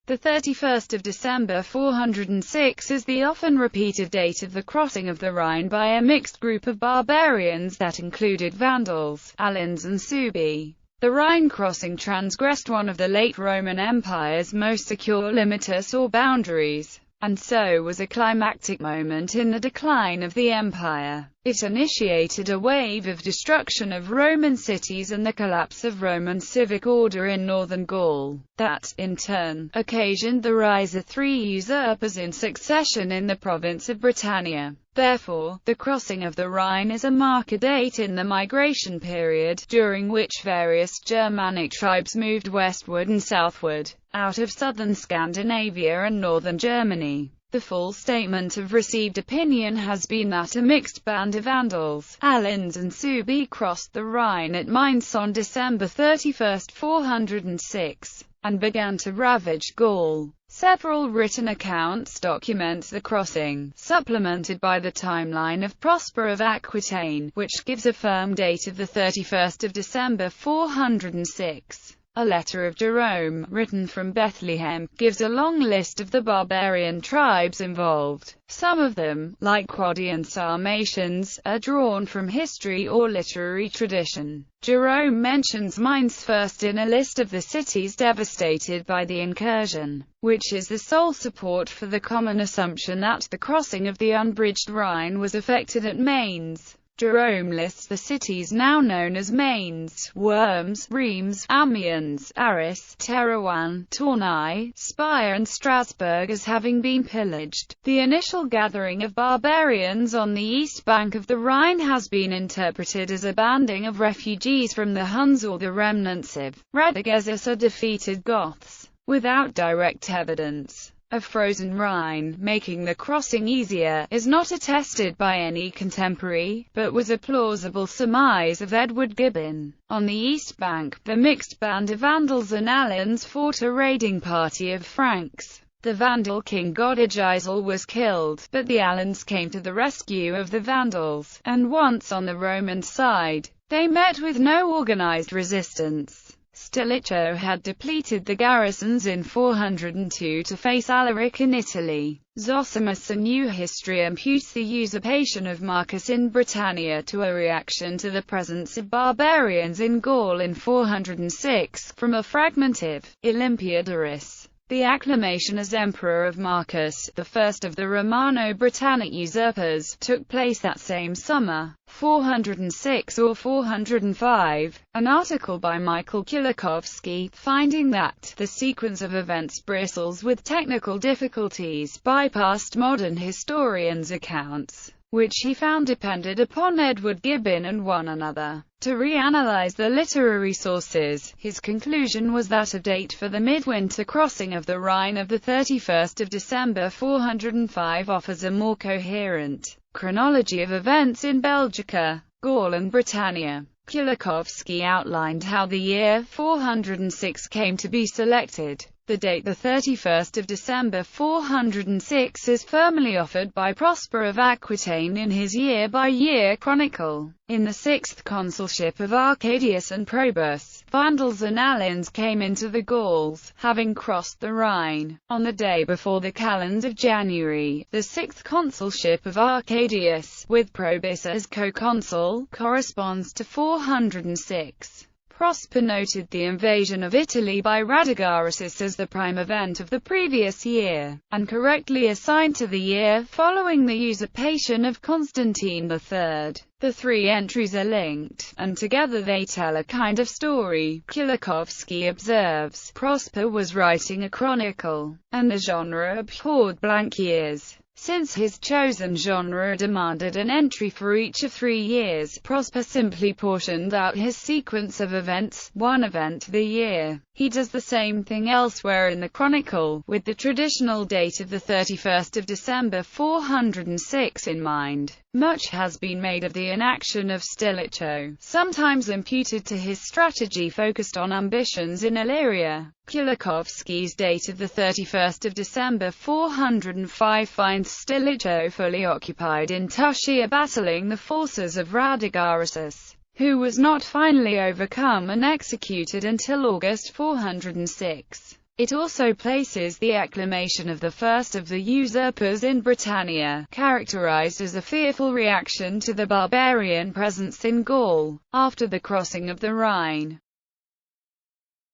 The 31st of December 406 is the often repeated date of the crossing of the Rhine by a mixed group of barbarians that included Vandals, Alans and Suebi. The Rhine crossing transgressed one of the late Roman Empire's most secure limites or boundaries, and so was a climactic moment in the decline of the empire. It initiated a wave of destruction of Roman cities and the collapse of Roman civic order in northern Gaul, that, in turn, occasioned the rise of three usurpers in succession in the province of Britannia. Therefore, the crossing of the Rhine is a marker date in the migration period, during which various Germanic tribes moved westward and southward, out of southern Scandinavia and northern Germany. The full statement of received opinion has been that a mixed band of Vandals, Alans and Suebi crossed the Rhine at Mainz on December 31, 406, and began to ravage Gaul. Several written accounts document the crossing, supplemented by the timeline of Prosper of Aquitaine, which gives a firm date of the 31st of December 406. A letter of Jerome, written from Bethlehem, gives a long list of the barbarian tribes involved. Some of them, like Quadi and Sarmatians, are drawn from history or literary tradition. Jerome mentions Mainz first in a list of the cities devastated by the incursion, which is the sole support for the common assumption that the crossing of the unbridged Rhine was effected at Mainz. Jerome lists the cities now known as Mainz, Worms, Reims, Amiens, Arras, Terouanne, Tournai, Speyer and Strasbourg as having been pillaged. The initial gathering of barbarians on the east bank of the Rhine has been interpreted as a banding of refugees from the Huns or the remnants of Radagaisus or defeated Goths, without direct evidence. A frozen Rhine, making the crossing easier, is not attested by any contemporary, but was a plausible surmise of Edward Gibbon. On the east bank, the mixed band of Vandals and Alans fought a raiding party of Franks. The Vandal king Godigisel was killed, but the Alans came to the rescue of the Vandals, and once on the Roman side, they met with no organized resistance. Stilicho had depleted the garrisons in 402 to face Alaric in Italy. Zosimus, a new history, imputes the usurpation of Marcus in Britannia to a reaction to the presence of barbarians in Gaul in 406, from a fragment of Olympiodorus. The acclamation as emperor of Marcus, the first of the Romano-Britannic usurpers, took place that same summer, 406 or 405. An article by Michael Kulikovsky, finding that the sequence of events bristles with technical difficulties, bypassed modern historians' accounts, which he found depended upon Edward Gibbon and one another. To reanalyze the literary sources, his conclusion was that a date for the midwinter crossing of the Rhine of the 31st of December 405 offers a more coherent chronology of events in Belgica, Gaul and Britannia. Kulikovsky outlined how the year 406 came to be selected. The date the 31st of December 406 is firmly offered by Prosper of Aquitaine in his year-by-year chronicle. In the 6th consulship of Arcadius and Probus, Vandals and Alans came into the Gauls, having crossed the Rhine. On the day before the calends of January, the 6th consulship of Arcadius, with Probus as co-consul, corresponds to 406. Prosper noted the invasion of Italy by Radagaisus as the prime event of the previous year, and correctly assigned to the year following the usurpation of Constantine III. The three entries are linked, and together they tell a kind of story. Kulikovsky observes, Prosper was writing a chronicle, and the genre abhorred blank years. Since his chosen genre demanded an entry for each of 3 years, Prosper simply portioned out his sequence of events, one event a year. He does the same thing elsewhere in the chronicle, with the traditional date of the 31st of December 406 in mind. Much has been made of the inaction of Stilicho, sometimes imputed to his strategy focused on ambitions in Illyria. Kulikovsky's date of the 31st of December 405 finds Stilicho fully occupied in Tuscia battling the forces of Radagaisus, who was not finally overcome and executed until August 406. It also places the acclamation of the first of the usurpers in Britannia, characterized as a fearful reaction to the barbarian presence in Gaul, after the crossing of the Rhine.